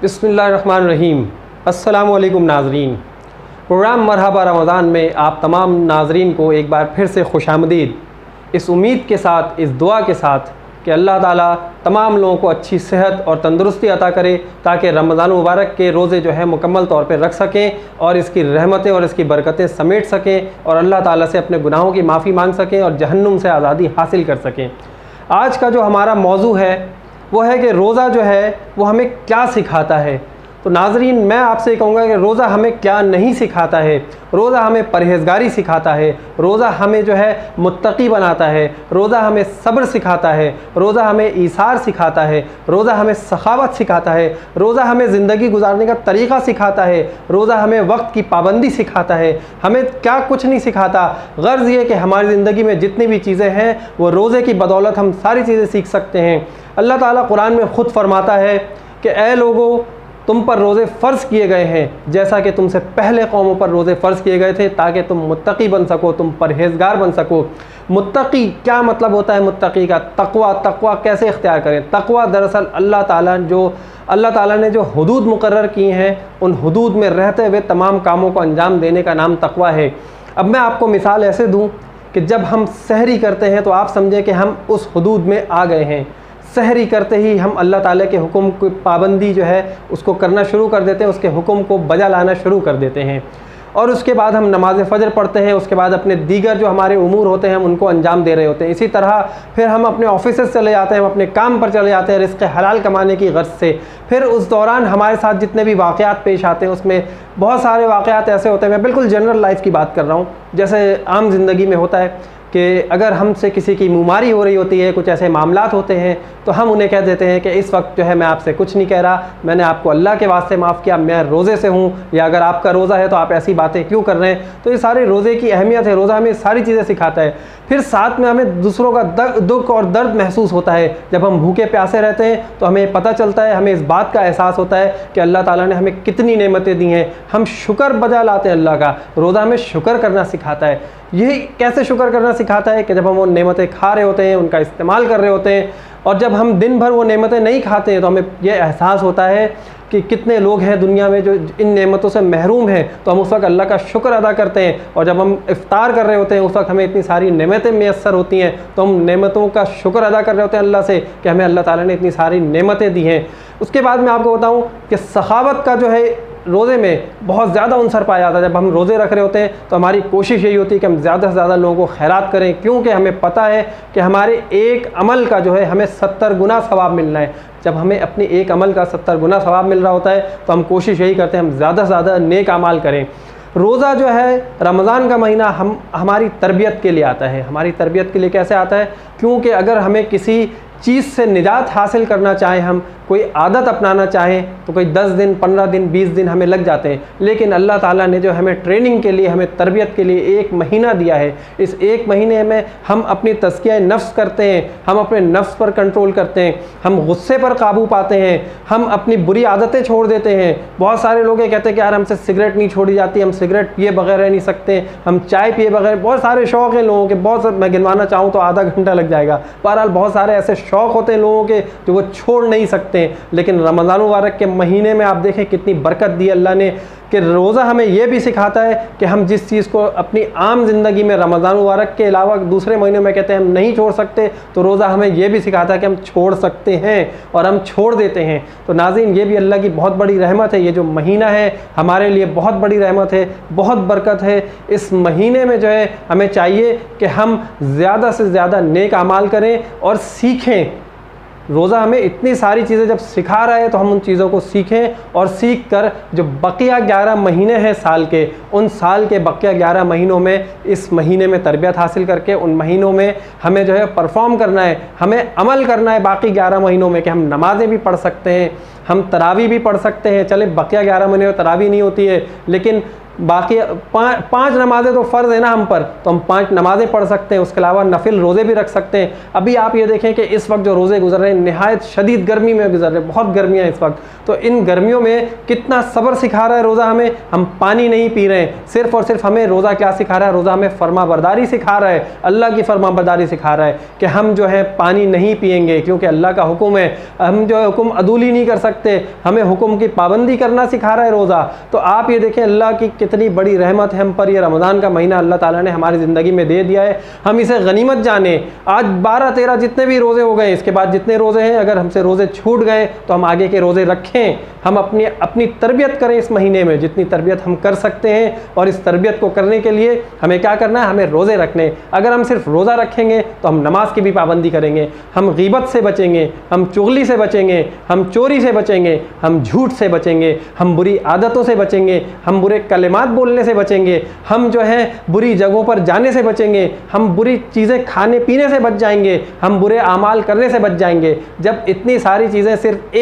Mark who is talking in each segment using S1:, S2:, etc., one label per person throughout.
S1: बिस्मिल्लाहिर्रहमानिर्रहीम। अस्सलामुअलैकुम नाज़रीन। प्रोग्राम मरहबा रमज़ान में आप तमाम नाज़रीन को एक बार फिर से खुशामदीद, इस उम्मीद के साथ, इस दुआ के साथ कि अल्लाह ताला तमाम लोगों को अच्छी सेहत और तंदुरुस्ती अता करे ताकि रमज़ान मुबारक के रोज़े जो है मुकम्मल तौर पे रख सकें और इसकी रहमतें और इसकी बरकतें समेट सकें और अल्लाह ताला से अपने गुनाहों की माफ़ी मांग सकें और जहन्नुम से आज़ादी हासिल कर सकें। आज का जो हमारा मौजू है वो है कि रोज़ा जो है वो हमें क्या सिखाता है। तो नाज़रीन, मैं आपसे कहूँगा कि रोज़ा हमें क्या नहीं सिखाता है। रोज़ा हमें परहेज़गारी सिखाता है, रोज़ा हमें जो है मुत्तकी बनाता है, रोज़ा हमें सब्र सिखाता है, रोज़ा हमें ईसार सिखाता है, रोज़ा हमें सखावत सिखाता है, रोज़ा हमें ज़िंदगी गुजारने का तरीक़ा सिखाता है, रोज़ा हमें वक्त की पाबंदी सिखाता है। हमें क्या कुछ नहीं सिखाता। गर्ज़ ये कि हमारी ज़िंदगी में जितनी भी चीज़ें हैं वो रोज़े की बदौलत हम सारी चीज़ें सीख सकते हैं। अल्लाह ताला कुरान में ख़ुद फरमाता है कि ए लोगों, तुम पर रोज़े फ़र्ज़ किए गए हैं जैसा कि तुमसे पहले कौमों पर रोज़े फ़र्ज़ किए गए थे ताकि तुम मुत्तकी बन सको, तुम परहेज़गार बन सको। मुत्तकी क्या मतलब होता है? मुत्तकी का तक़वा कैसे इख्तियार करें? तक़वा दरअसल अल्लाह ताला ने जो हुदूद मुकर्रर की हैं उन हुदूद में रहते हुए तमाम कामों को अंजाम देने का नाम तक़वा है। अब मैं आपको मिसाल ऐसे दूँ कि जब हम सहरी करते हैं तो आप समझें कि हम उस हुदूद में आ गए हैं। सहरी करते ही हम अल्लाह ताला के हुक्म की पाबंदी जो है उसको करना शुरू कर देते हैं, उसके हुक्म को बजा लाना शुरू कर देते हैं और उसके बाद हम नमाज फ़जर पढ़ते हैं। उसके बाद अपने दीगर जो हमारे उमूर होते हैं हम उनको अंजाम दे रहे होते हैं। इसी तरह फिर हम अपने ऑफिस चले जाते हैं, हम अपने काम पर चले जाते हैं रिज़्क़ हलाल कमाने की गर्ज से। फिर उस दौरान हमारे साथ जितने भी वाक़यात पेश आते हैं उसमें बहुत सारे वाक़यात ऐसे होते हैं, मैं बिल्कुल जनरल लाइफ की बात कर रहा हूँ, जैसे आम ज़िंदगी में होता है कि अगर हमसे किसी की बीमारी हो रही होती है, कुछ ऐसे मामलात होते हैं तो हम उन्हें कह देते हैं कि इस वक्त जो है मैं आपसे कुछ नहीं कह रहा, मैंने आपको अल्लाह के वास्ते माफ़ किया, मैं रोज़े से हूँ, या अगर आपका रोज़ा है तो आप ऐसी बातें क्यों कर रहे हैं। तो ये सारे रोज़े की अहमियत है। रोज़ा हमें सारी चीज़ें सिखाता है। फिर साथ में हमें दूसरों का दुख और दर्द महसूस होता है। जब हम भूखे प्यासे रहते हैं तो हमें पता चलता है, हमें इस बात का एहसास होता है कि अल्लाह ताला ने हमें कितनी नेमतें दी हैं। हम शुक्र बजा लाते हैं अल्लाह का। रोज़ा हमें शुक्र करना सिखाता है। यही कैसे शुक्र करना सिखाता है कि जब हम वो नेमतें खा रहे होते हैं, उनका इस्तेमाल कर रहे होते हैं, और जब हम दिन भर वो नेमतें नहीं खाते हैं तो हमें ये एहसास होता है कि कितने लोग हैं दुनिया में जो इन नेमतों से महरूम हैं, तो हम उस वक्त अल्लाह का शुक्र अदा करते हैं। और जब हम इफ्तार कर रहे होते हैं उस वक्त हमें इतनी सारी नेमतें मैसर होती हैं तो हम नेमतों का शुक्र अदा कर रहे होते हैं अल्लाह से कि हमें अल्लाह ताला ने इतनी सारी नेमतें दी हैं। उसके बाद मैं आपको बताऊँ कि सखावत का जो है रोज़े में बहुत ज़्यादा अनसर पाया जाता है। जब हम रोज़े रख रहे होते हैं तो हमारी कोशिश यही होती है कि हम ज़्यादा से ज़्यादा लोगों को खैरात करें, क्योंकि हमें पता है कि हमारे एक अमल का जो है हमें 70 गुना सवाब मिलना है। जब हमें अपने एक अमल का 70 गुना सवाब मिल रहा होता है तो हम कोशिश यही करते हैं हम ज़्यादा से ज़्यादा नेक अमाल करें। रोज़ा जो है रमज़ान का महीना हमारी तरबियत के लिए आता है। हमारी तरबियत के लिए कैसे आता है? क्योंकि अगर हमें किसी चीज़ से निजात हासिल करना चाहें, हम कोई आदत अपनाना चाहें तो कोई 10 दिन, 15 दिन, 20 दिन हमें लग जाते हैं। लेकिन अल्लाह ताला ने जो हमें ट्रेनिंग के लिए, हमें तरबियत के लिए 1 महीना दिया है, इस 1 महीने में हम अपनी तज़किया नफ्स करते हैं, हम अपने नफ्स पर कंट्रोल करते हैं, हम गुस्से पर काबू पाते हैं, हम अपनी बुरी आदतें छोड़ देते हैं। बहुत सारे लोग ये कहते हैं कि यार हमसे सिगरेट नहीं छोड़ी जाती, हम सिगरेट पिए बगैर रह नहीं सकते, हम चाय पिए बगैर, बहुत सारे शौक़ हैं लोगों के, बहुत मैं गिनवाना चाहूँ तो आधा घंटा लग जाएगा। बहरहाल बहुत सारे ऐसे शौक़ होते हैं लोगों के जो वो छोड़ नहीं सकते। लेकिन रमज़ान मुबारक के महीने में आप देखें कितनी बरकत दी अल्लाह ने कि रोज़ा हमें यह भी सिखाता है कि हम जिस चीज़ को अपनी आम ज़िंदगी में रमज़ान मुबारक के अलावा दूसरे महीनों में कहते हैं हम नहीं छोड़ सकते, तो रोज़ा हमें यह भी सिखाता है कि हम छोड़ सकते हैं और हम छोड़ देते हैं। तो नाज़रीन, ये भी अल्लाह की बहुत बड़ी रहमत है। ये जो महीना है हमारे लिए बहुत बड़ी रहमत है, बहुत बरकत है। इस महीने में जो है हमें चाहिए कि हम ज़्यादा से ज़्यादा नेक अमाल करें और सीखें। रोज़ा हमें इतनी सारी चीज़ें जब सिखा रहा है तो हम उन चीज़ों को सीखें और सीख कर जो बकिया 11 महीने हैं साल के, उन साल के बकिया 11 महीनों में इस महीने में तरबियत हासिल करके उन महीनों में हमें जो है परफॉर्म करना है, हमें अमल करना है बाकी 11 महीनों में कि हम नमाज़ें भी पढ़ सकते हैं, हम तरावी भी पढ़ सकते हैं। चले बकिया 11 महीने में तरावी नहीं होती है, लेकिन बाकी पाँच नमाज़ें तो फ़र्ज़ है ना हम पर, तो हम 5 नमाज़ें पढ़ सकते हैं, उसके अलावा नफिल रोज़े भी रख सकते हैं। अभी आप ये देखें कि इस वक्त जो रोज़े गुजर रहे हैं नहायत शदीद गर्मी में गुजर रहे हैं, बहुत गर्मियाँ इस वक्त, तो इन गर्मियों में कितना सब्र सिखा रहा है रोज़ा हमें। हम पानी नहीं पी रहे हैं, सिर्फ़ और सिर्फ हमें रोज़ा क्या सिखा रहा है, रोज़ा हमें फर्माबरदारी सिखा रहा है, अल्लाह की फर्माबरदारी सिखा रहा है कि हम जो है पानी नहीं पिएंगे क्योंकि अल्लाह का हुक्म है, हम जो है हुक्म अदूली नहीं कर सकते, हमें हुक्म की पाबंदी करना सिखा रहा है रोज़ा। तो आप ये देखें अल्लाह की कितनी बड़ी रहमत है हम पर, ये रमज़ान का महीना अल्लाह ताला ने हमारी ज़िंदगी में दे दिया है, हम इसे गनीमत जाने। आज 12-13 जितने भी रोज़े हो गए, इसके बाद जितने रोज़े हैं, अगर हमसे रोज़े छूट गए तो हम आगे के रोज़े रखें, हम अपनी तरबियत करें इस महीने में जितनी तरबियत हम कर सकते हैं। और इस तरबियत को करने के लिए हमें क्या करना है, हमें रोज़े रखने। अगर हम सिर्फ रोज़ा रखेंगे तो हम नमाज की भी पाबंदी करेंगे, हम गीबत से बचेंगे, हम चुगली से बचेंगे, हम चोरी से बचेंगे, हम झूठ से बचेंगे, हम बुरी आदतों से बचेंगे, हम बुरे कलिमात बोलने से बचेंगे, हम जो है बुरी जगहों पर जाने से बचेंगे, हम बुरी चीज़ें खाने पीने से बच जाएंगे, हम बुरे आमाल करने से बच जाएंगे। जब इतनी सारी चीज़ें सिर्फ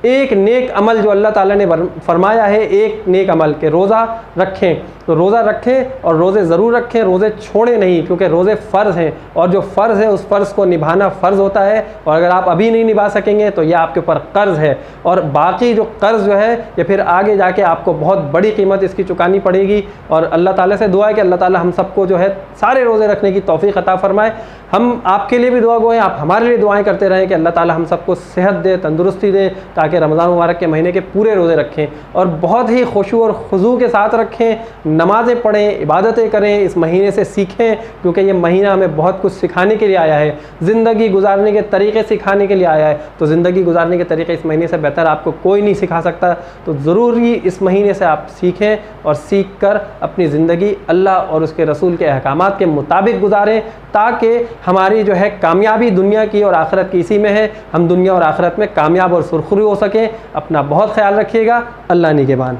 S1: एक नेक अमल जो अल्लाह ताला ने फरमाया है, एक नेक अमल के रोज़ा रखें, तो रोज़ा रखें और रोज़े ज़रूर रखें, रोज़े छोड़ें नहीं, क्योंकि रोज़े फ़र्ज़ हैं और जो फ़र्ज़ है उस फ़र्ज़ को निभाना फ़र्ज़ होता है। और अगर आप अभी नहीं निभा सकेंगे तो यह आपके ऊपर कर्ज़ है, और बाकी जो कर्ज़ जो है ये फिर आगे जाके आपको बहुत बड़ी कीमत इसकी चुकानी पड़ेगी। और अल्लाह ताला से दुआ है कि अल्लाह ताला हम सबको जो है सारे रोज़े रखने की तौफ़ीक़ अता फ़रमाए। हम आपके लिए भी दुआ गो हैं, आप हमारे लिए दुआएं करते रहें कि अल्लाह ताला हम सबको सेहत दे, तंदुरुस्ती दे, ताकि रमज़ान मुबारक के महीने के पूरे रोज़े रखें और बहुत ही खुशू और खुजू के साथ रखें, नमाज़ें पढ़ें, इबादतें करें, इस महीने से सीखें, क्योंकि ये महीना हमें बहुत कुछ सिखाने के लिए आया है, ज़िंदगी गुजारने के तरीक़े सिखाने के लिए आया है। तो ज़िंदगी गुजारने के तरीक़े इस महीने से बेहतर आपको कोई नहीं सिखा सकता। तो ज़रूरी इस महीने से आप सीखें और सीख कर अपनी ज़िंदगी अल्लाह और उसके रसूल के अहकामात के मुताबिक गुजारें, ताकि हमारी जो है कामयाबी दुनिया की और आखिरत की इसी में है, हम दुनिया और आखिरत में कामयाब और सुरखरू हो सकें। अपना बहुत ख्याल रखिएगा। अल्लाह निगहबान।